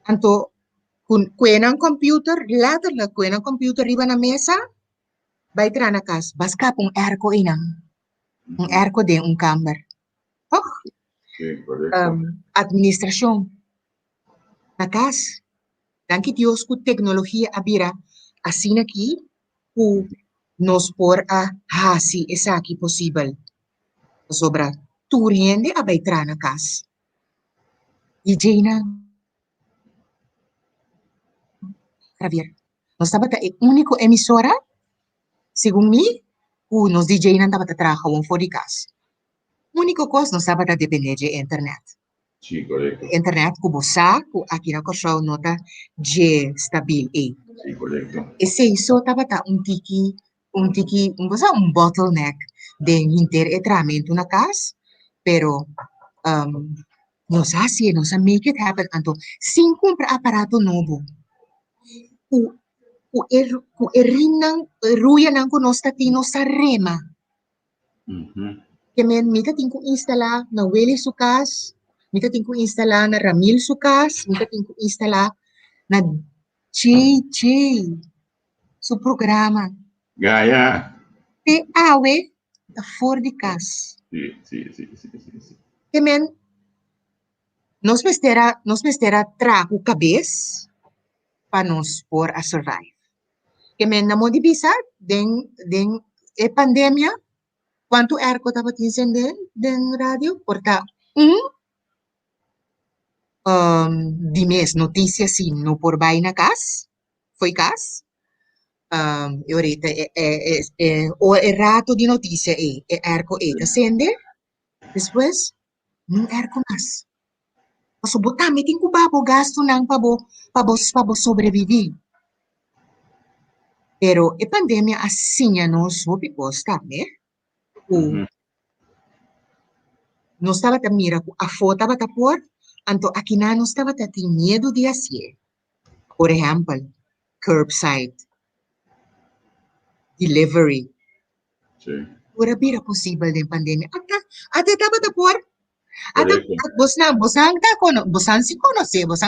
Anto, kung ang computer, letterlijk, kung ang computer riba na mesa, vai entrar na casa. Baska pong airco inang. Un airco de un camber. Oh, Sí, correcto. administração na casa. Danke Dios ku tecnologia abira assim aqui ku nos por a hasi esa aqui possível. Sobra turende a baitra na casa. E Jaina Javier, nós estava a único emissora, segundo mim, ku nos DJ não estava a trabalhar um fora de casa. Único coisa nós estava a depender de internet. Sí, correcto. Internet ku bosa ku aqui na show nota G stabil e. Sí, correcto. Esse isso estava um bottleneck de interetramento na casa, pero nós assim, nós make it happen, anto, sem comprar aparato novo. O ruya nang kunos tatino sa rema. Que men, mita tinko instala na Willy Sukas, mita tinko instala na Ramil Sukas, mita tinko instala na JJ. Su programa. Gaya. Te awe da for de cas. Sí. Que men, nos me estera trago cabeça para nos por a survive. Que men, na mo di bisa, den pandemia, quanto erco tava tinsen den radio, porta di mes notícia sim, no por vai na cas, foi cas, e orita o errato di notícia erco eta sende, depois, não erco mais. Paso botar, me tem que babo gasto nang pabo sobreviver. Pero e pandemia assim nos soube posta, né? O não estava a mira a foto estava a por, anto aqui não estava a ter medo de assim. Por exemplo, curbside delivery. Sí. Ora bira possível de pandemia. Até estava a por. Até Correcto. bosan ta kono, bosan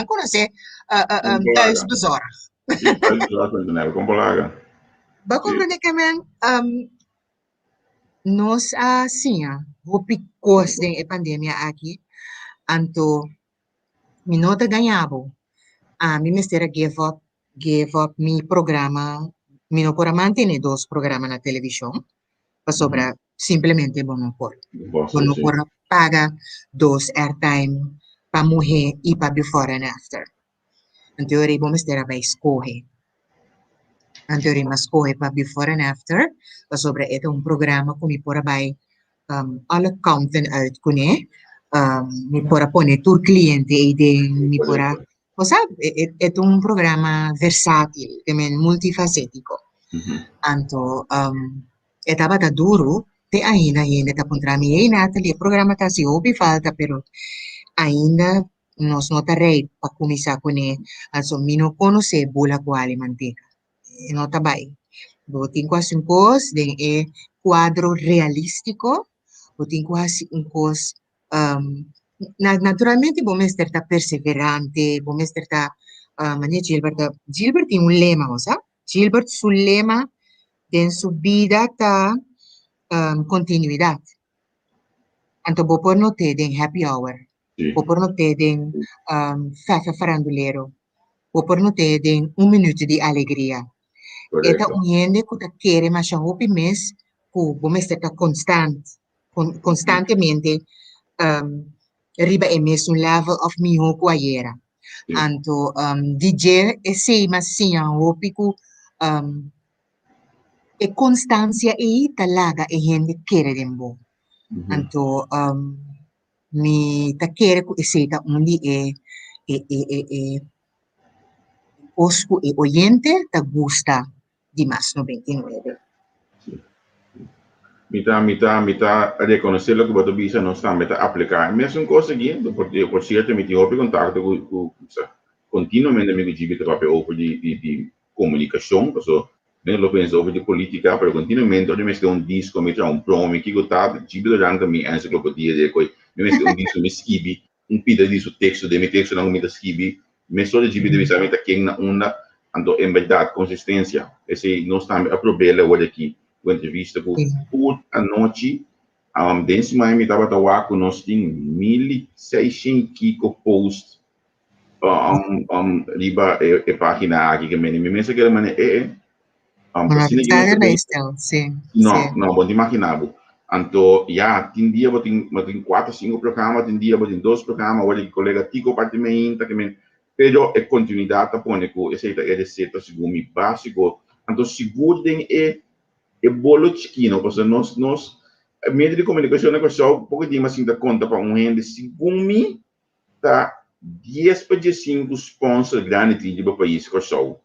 conhece Thais Compolaga. Bazaar. Sí, tal vez lo hacen tener compolaga. Ba Sí. compreender que men nos assim, hopicos din e pandemia aqui, anto minota ganhavo. Mi mistera give up mi programa, mi no por mantiene dos programas na televisão, pa sobra simplesmente Posso, bono sí. por paga dos airtime pa morrer e pa before and after. Anto ori bo mistera ba escorre. Anto ori mas corre pa before and after, pa sobra ito un programa kung ipora bay alle kanten uit kunnen. Mi pora pone tur cliente e mi pora, Correcto. o sea, è un programma versatile, che è multifacetico. Anto, etaba da duro, te ainda ainda ta puntrami e Natalie, programma ta si obi falta, pero ainda nos nota rei pa kumisa kune, also mino conosce bula quale manteca. E nota bai. Botin quasi un cos de quadro realistico, botin quasi un cos naturalmente bom estar ta perseverante, bom estar ta mania Gilbert tem un lema, o sea, Gilbert su lema de su vida ta continuidad. Anto bo por no te den happy hour, Sí, bo por no te den fafa farandulero, bo por no te den un minuto di alegria. Eta correcto. uniende que quiere más hopi mes ku bomeste ta constantemente riba emes un level of mi hoku ayera. Sí. Anto DJ e sei mas sim hopi ku e constancia e talaga e gente quiere dembo. Anto mi ta quiere ku e sei ta undi oscu e oyente ta gusta di mas 99. Mitad reconocer lo que vos viste, no está, mitad aplicar. Me son cosas que, porque, por cierto, me tengo contacto continuamente me dice que papel over de comunicação, porque nem lo penso over de política, pero continuamente eu me estou disco, me trago promo, que eu tá, tipo durante minha enciclopedia de coi, me estou disco, me esquibi, pida disso texto, de me texto não me da esquibi, me só de tipo de visa, me tá quem na onda, ando em verdade consistência, esse não está a problema hoje aqui, com entrevista por a noite, desse mais me tava com nós tem 1.600 kiko post riba e página aqui que me pensa que man Una assim que pensada nessa bem still, sim, não sim. não bom imaginava então já tem dia botin 4 5 programas tem dia botin 2 programas olha que colega tico parte me que me pero é continuidade tá pone com esse é receita segundo básico então seguro tem é bolo chiquino porque nós meio de comunicação é só um pouco de mais ainda conta para gente segundo tá 10 para 5 sponsors grandes de país que são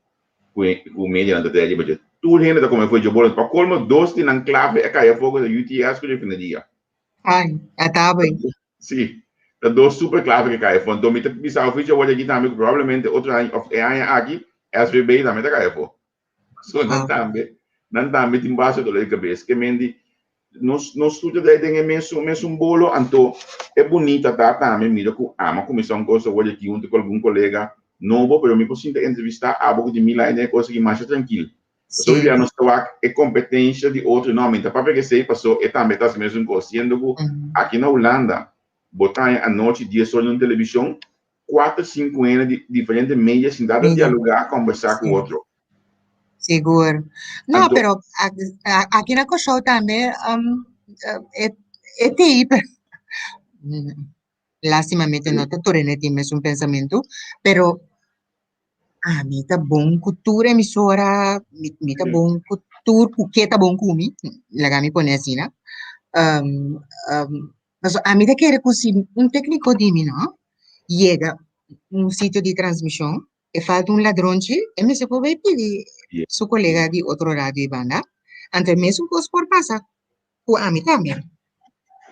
com média na tela de tudo gente da como foi de bola para colmo dois tem na clave é cair fogo da UTS que eu fim dia Ai, tá bem. sim da dois super clave que cai fogo então me bisa o vídeo hoje aqui também provavelmente outra aqui SVB também tá cair fogo so não também tem base do lei cabeça que mendi no studio daí tem messo bolo então é bonita tá também mira que ama começar uma coisa hoje aqui junto com algum colega novo pero me posso entrevistar a pouco de mil aí né coisa que mais tranquilo So Sim. we não está a competência de outro nome. Então, para que sei, passou, e também está mesmo conhecendo aqui na Holanda, botar a noite dia só na televisão, 4, 5 anos de diferentes mídias, sem dar a dialogar, conversar com o outro. Seguro. Não, Então, pero aqui na Cochou também é TI, pero lastimamente não está tornando mesmo um pensamento, pero a mim tá bom cultura emissora, me tá bom cultura, o que tá bom comigo, lá me conhece, né? Mas a mim tá querer que um técnico de mim, não? Chega um sítio de transmissão, e falta um ladrão, e me se pode pedir seu colega de outro rádio e banda, então mesmo coisa por passar, o a mim também.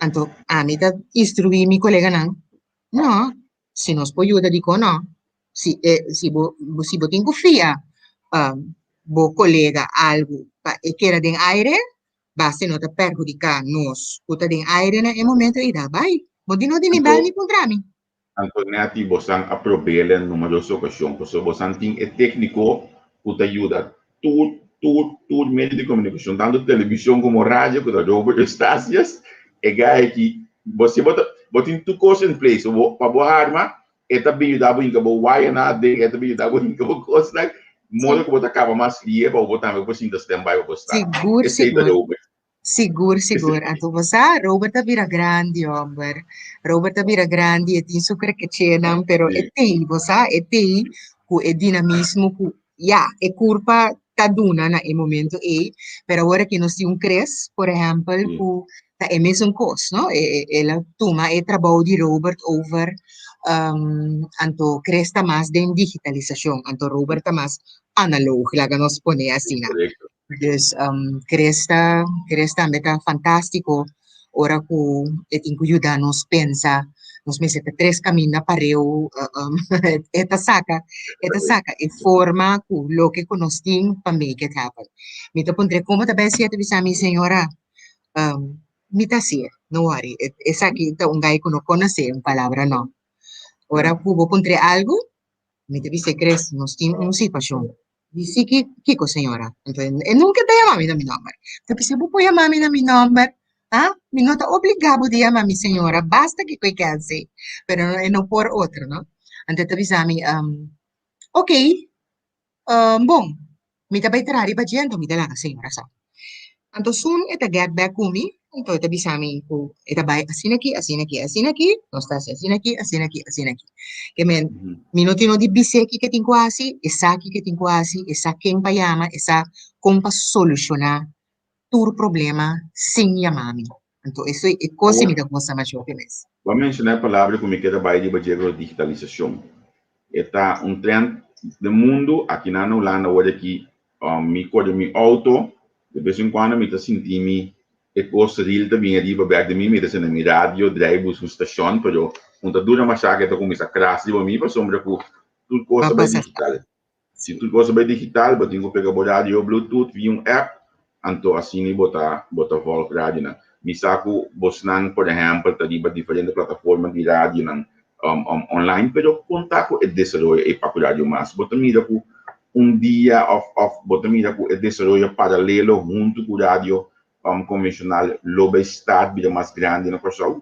Então, a mim tá instruir meu colega, não, se nós pode ajudar, digo, não. Se você tem confia, bo colega algo que era de aire, basta não te perjudicar nós, o te de aire na momento e dá, vai. Mas não tem bal ni contra mim. Antonati, você aprobele em numerosas ocasiões, porque você tem o técnico que te ajuda. Tudo meio de comunicação, tanto televisão como rádio, que Robert Estácias, é que você bota em tudo coisa em place, para boa arma, é também ajudar em que boa nada, é também ajudar em que boa coisa, modo que você acaba mais livre, para botar mais você ainda stand-by para você. Seguro. Então você, Robert vira grande, homem. Robert vira grande, e tem super que cena, pero é tem, você, é tem, que é dinamismo, que, é culpa kaduna na momento pero agora que nós temos cres, por exemplo, que é mesmo coisa, não? Ela toma o trabalho de Robert over, anto cres tá mais de digitalização, anto Robert tá mais analógico, lá que nós põe assim, dus cresta meta fantástico ora ku etin kuyuda nos pensa nos meseta tres camina pareu eta saca e forma ku lo que conosting pa make it happen mita pondre como ta besi eta bisami senhora mita si no worry esa aqui ta un gai que no conoce un palabra no ora ku bo pondre algo mita bise cres nos tin un situação. Disse Kiko, senhora. Então, nunca te chamar na meu nome. Então, se você pode chamar na meu nome, me não está obrigado de chamar minha senhora. Basta que eu quero dizer. Mas não por outro, não? Então, te avisami, ok, bom, me está bem para gente, me dá lá, senhora, sabe? Então, soon, ita get back kumi. Então, ita bisami ko, ita bay, asin aqui, não está asin aqui. Que men, minutino di biseki que tem quase, essa aqui que tem quase, essa quem payama, essa como para solucionar todo problema sem chamar-me. Então, isso é coisa me dá coisa mais choque mesmo. Vou mencionar a palavra como que trabalha de digitalização. Está trend do mundo aqui na Holanda, onde aqui, me corre meu auto, de vez em quando me está sentindo e coisa real também ali para perto de mim, me está sendo minha rádio, drive, uma estação, pero uma dura machada que está começando a crash de mim, para sombra com tudo coisa bem digital. Se tudo coisa bem digital, eu tenho que pegar o rádio, Bluetooth, via um app, então assim botar volta rádio na. Me saco, você por exemplo, está de diferentes plataformas de rádio online, pero contato e desenvolver e para o rádio mais. Você mira com dia você mira com o desenvolvimento paralelo junto com o rádio convencional, logo está vida mais grande na pessoa.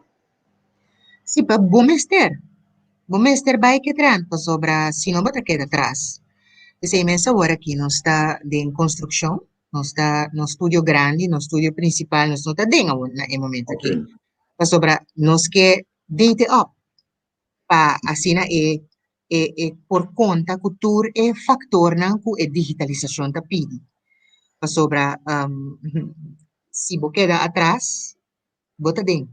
Sim, para bom mestre vai que trampa sobre se não botar queda atrás. Essa imensa hora aqui não está em construção, não está no estúdio grande, no estúdio principal, não está dentro no momento aqui. Para sobre nós que date up, para assim por conta que tudo é factor na que a digitalização está pedindo. Para sobre se você queda atrás, bota dentro.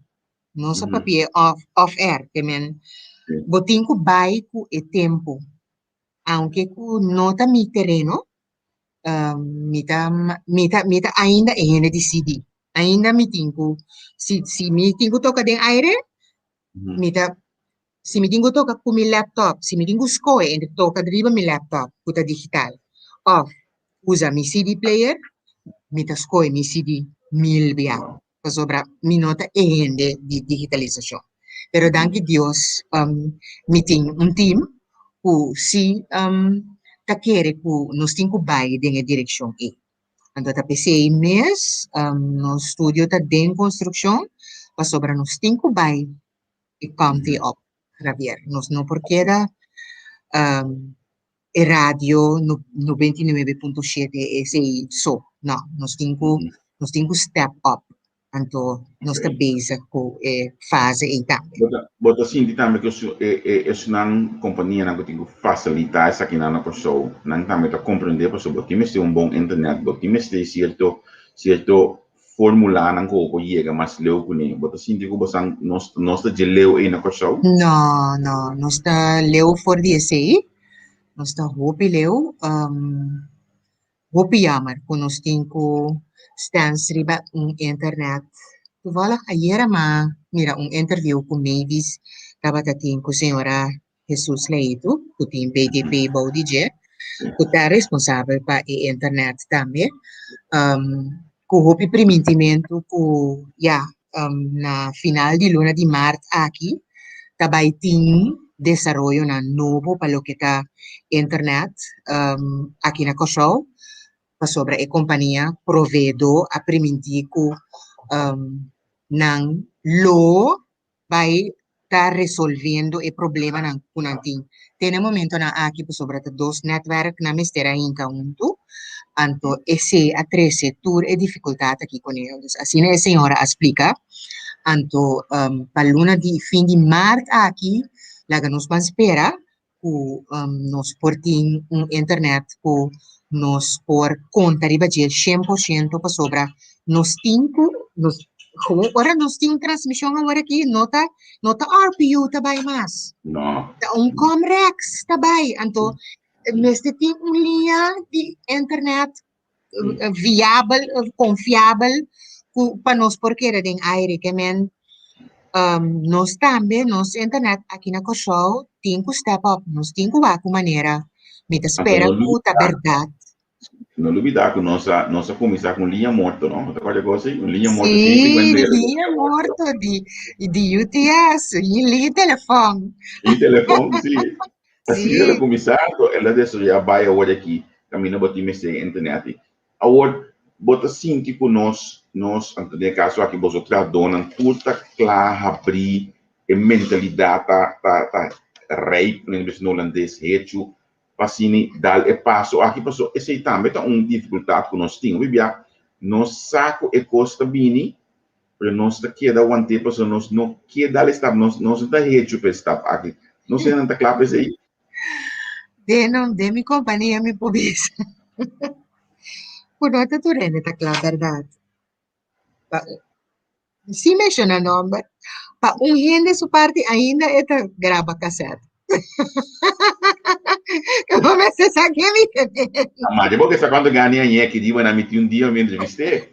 Não só papel off air, que men botin ko bay ko e tempo. Aunque ko nota mi terreno, mita ainda é decidi. Ainda me tingo, se me tingo toca de aire, mita se me tingo toca com mi laptop, se me tingo escolhe entre toca driba mi laptop, puta digital. Off, usa mi CD player, mita escolhe mi CD mil via. Sobra mi nota é de digitalização. Pero danke Dios, meeting um team que se tá querer que nós temos que ir na direção Anto ta PCI mes, no studio ta den construção, pa sobra nos 5 bay e county up, Javier. Nos no porque da e radio no 99.7 SI so, no, nos 5 step up. Anto nos ta base ko fase e tambe. Bota senti também que isso não companhia não tem facilitar essa aqui na pessoa, não também tá compreender para sobre time ter bom internet, bota time ter certo formular não que chega mas leu com nem, bota senti que você nós tá de leu aí na pessoa. No, nos ta leu for di SI, nos ta hopi leu, hopi jammer, kung nos tinko stans riba internet. Toevallig ayer maar, mira, un interview com Mavis, estava tatin com a senhora Jesus Leito, que tem BDP Baudige, que está responsável para a internet também, com o primeiro na final de luna de março aqui, também tem desenvolvimento na novo para o que está internet, aqui na Kosovo, sobre a companhia provedor a permitir que nang law vai estar resolvendo o problema ng kunanting. Tene momento na aqui po sobre dos network na mistera in kaunto, anto ese a 13 tour e dificultad aqui con eles. Assim a senhora explica, anto paluna di fin di mart aqui, laga nos van espera, ku nos porting internet, ku nos por conta riba 100% pa sobra nos tinko, ora nos tinko transmissão agora aqui, nota RPU tabay mas. No. Comrex tabay, anto neste tem linha de internet viável, confiável, para nós porque era den aire que men nós também, nos internet aqui na Kosovo, tem que step up, nós tem que ver com maneira, me espera que a verdade. Não olvidar que nossa começar com linha morta, não? Qualquer coisa assim, linha morta Sim, 150 linha morta de UTS, e linha telefone. E telefone, sim. Assim, Sim. ela começar, ela desse já vai agora aqui, caminha para ti mexer internet. Agora, bota assim, tipo, nós, no caso aqui, você tradona, tudo tá claro, abrir, a mentalidade tá rei, no holandês, hecho, assim, dar o passo, aqui passou, esse também tá dificuldade que nós temos, bibia, nós saco e costa bini, pero nós tá queda one tempo, nós não queda estar, nós tá hecho para estar aqui, não sei não tá claro isso aí. De mi companhia, mi pobis. Por nota tu rende, tá claro, verdade. Se mexe na nome, pa gente sua parte ainda é grava cassete. Come se sa che mi Ma devo che sa quando ganni a che dicono a metti un dio mentre vi stai.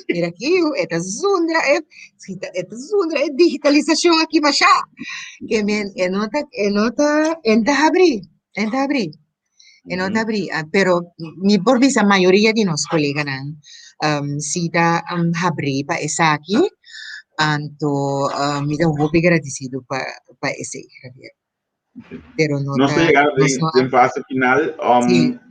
Mira aqui, esta zundra é digitalização aqui, mas já que men nota abrir, pero mi por visa maioria de nós colegas sita abrir para essa aqui, anto me dá muito agradecido para esse pero Nós estamos chegando em fase final.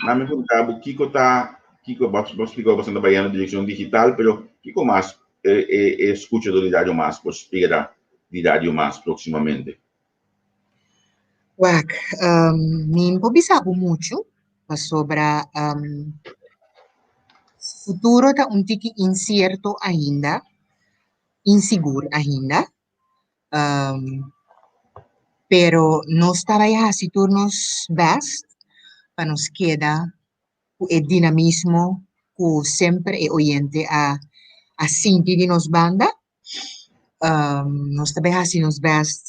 Na minha pergunta, Kiko explicou bastante bem na direção digital, pero Kiko mais escuta do Diário Mais, por espera Diário Mais proximamente. Wak, me sabe muito sobre futuro tá tiki incierto ainda, inseguro ainda, pero nós trabalhamos a turnos best para nos queda o dinamismo que sempre é oriente a sentir de nos banda, nós trabalhamos nos best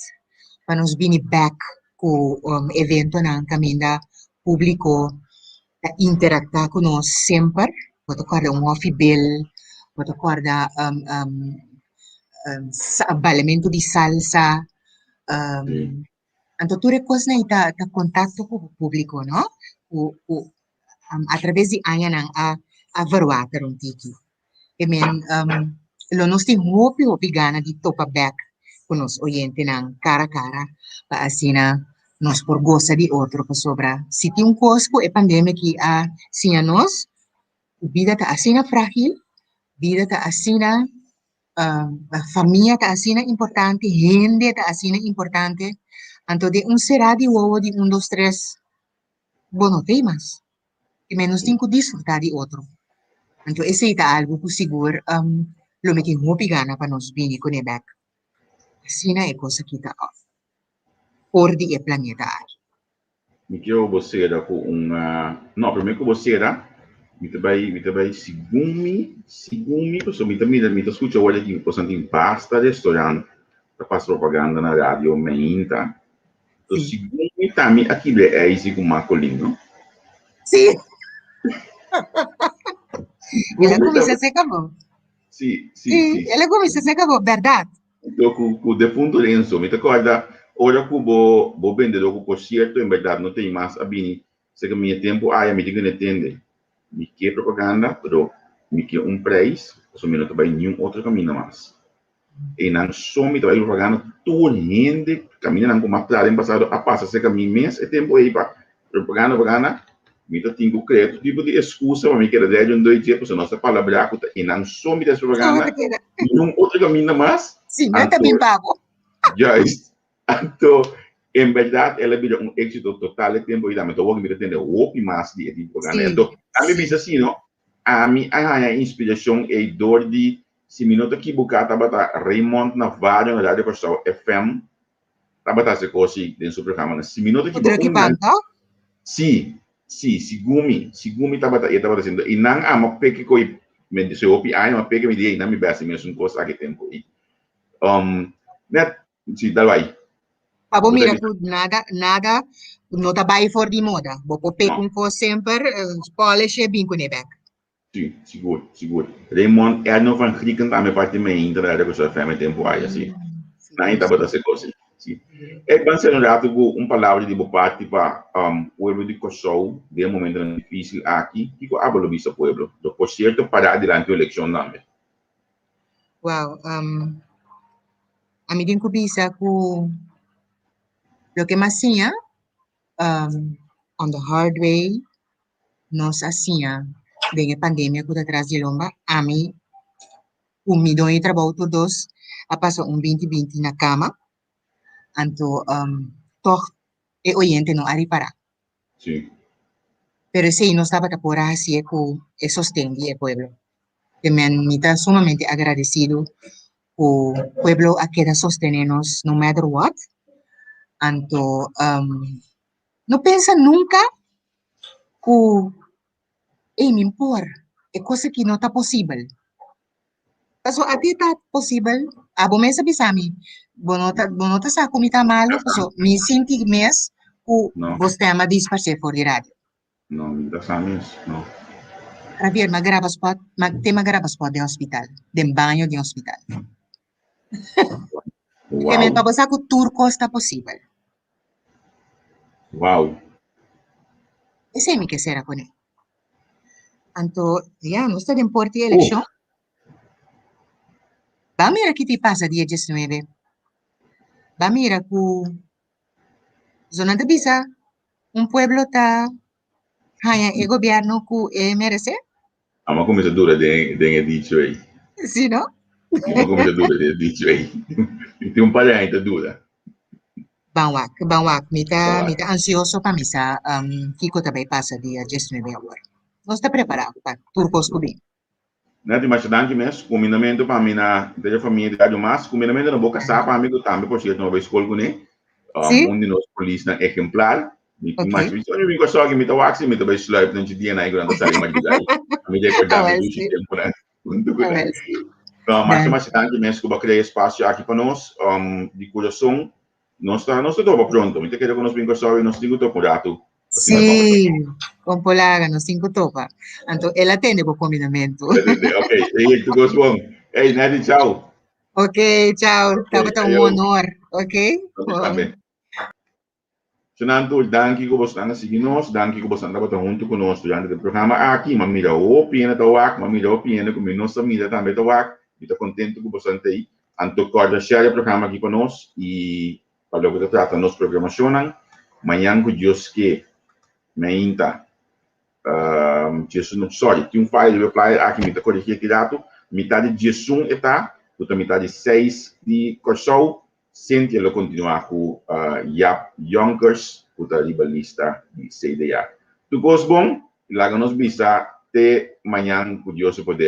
para nos vir back com evento na caminho público interactar com nós sempre, pode acordar off bill, pode acordar ballamento de salsa, então tu recos na ita contato com o público, no? Através de anya nang a verwater tiki. E men lo nos ting hopi gana di topa back con nos oyente nang cara pa asina nos por goza di otro pa sobra. Si ti un cospo e pandemia ki siya nos vida está así frágil, vida está así, familia está así importante, gente está así importante. Entonces, será de huevo de 1, 2, 3, bueno, temas. Y menos tengo disfrutar de otro. Entonces, ese es algo que seguro lo me que hopi gana para nos venir con el back. Así es cosa que está por de planeta. Me quiero você com uma. Não, primeiro que você era. Me vai segumi, pessoal, me escuta olha aqui, posso tem pasta restaurante, faz propaganda na rádio, me tá. Então, segumi também aquilo é isso com Macolino. Sim. Ela começa a ser acabou. Sim. Ela começa a ser acabou, verdade. Então, com o defunto Renzo, me acorda, olha que vou vender o concerto, em verdade, não tem mais a bini. Se que meu tempo, me diga não entende. Me quer propaganda, pero me quer preço, so me não vai nenhum outro caminho mais. E não só me trabalha propaganda, toda gente caminha não com uma plata em passado, a passa se caminho mês, é tempo aí para propaganda, me tenho crédito, tipo de excusa para me querer dar 2 dias, porque nossa palavra e não só me das propaganda, nenhum outro caminho mais. Sim, não está bem pago. Juist. Então, em verdade, ela vira éxito total de tempo e dá, mas eu vou me entender o que mais de tipo programa. Então, a mim diz assim, não? A mim a inspiração é dor de se minuto que buscar tabata Raymond na várias rádio pessoal FM, tabata se cosi dentro do programa. Se minuto que sim, segumi tabata sendo e não a uma peque coi me disse o pi ai uma peque me dei não me basta mesmo coisa que tempo e net si dalai. Pabo mira nada não tá bem fora de moda. Vou pôr com sempre polish e bem com ele back. Sim, seguro. Raymond é no van Grieken também parte me entra da coisa fama tempo aí assim. Não tá bota se coisa. Sim. É bem ser rato com palavra de parte para pueblo de Kosovo, de momento difícil aqui, que ko abalo bisa pueblo. Do por certo para adelante a eleição também. Wow, a mim tem que bisa com lo que mais tinha on the hard way nos hacía de la pandemia que atrás de lomba, a mí, milhão de trabalho todos, a passar 2020 na cama, então, toch, oyente não a reparar. Sim. Pero sí, no estaba por así que sostenía el pueblo. Que me está sumamente agradecido o pueblo a queda sostenernos no matter what. Anto, no piensa nunca que me importa, é coisa que não está possível. Pero a ti está possível, a bom mês avisame, bonota sa comida malo, so me senti mês que você ama disparcer por rádio. Não, me dá sames, não. Javier, magraba spot de hospital, de banho de hospital. Wow. Que me pabasa que turco está possível. Wow. Ese es mi que será con él. Anto, ya, no está de importe elección. Va a mirar qué te pasa día 19. Va a mirar que zona de visa, un pueblo está, el gobierno que merece. Ama come se dura de dicho aí. Sí, ¿no? Ama come se dura de dicho aí. Tem parente dura. Bawak, mita ansioso para misa, Kiko também passa dia 19 agora. Não está preparado para turcos cobrir. Né, mas danke mesmo, combinamento para mim na da família de mas combinamento na boca sapa amigo também por certo não vai escolher com ele. De nós polícia exemplar. Mas se eu me gosto que me tá waxi, me tá vai slide no dia na igreja não sabe mais dizer. Me dei por dar me do tempo né. Muito bem. Mas danke mesmo que criar espaço aqui para nós, de coração. Nós está pronto. Me te quero que nós bem gostoso e nós digo tô curado. Sim, com polaga, no 5 topa. Então, ela atende o combinamento. Ok, aí tu gosto bom. Ei, Nadi, tchau. Ok, tchau. Estava um honor, ok? Também. Senanto, danke que você está seguindo nós, danke que você está junto conosco durante o programa aqui, mamira o pena da WAC, mamira o pena como nossa família também da WAC, e estou contente que você está aí. Anto corda share o programa aqui conosco e para o que trata nossa programação, amanhã com Deus que me inta Jason, sorry, tinha um file reply aqui, me corrigir aqui dato, metade de Jason está, outra metade 6 de Corsou, sem que ele continuar com Yap Yonkers, com a lista de CDA. Tu gosto bom? Lá nos bisa, até amanhã, com Deus poder.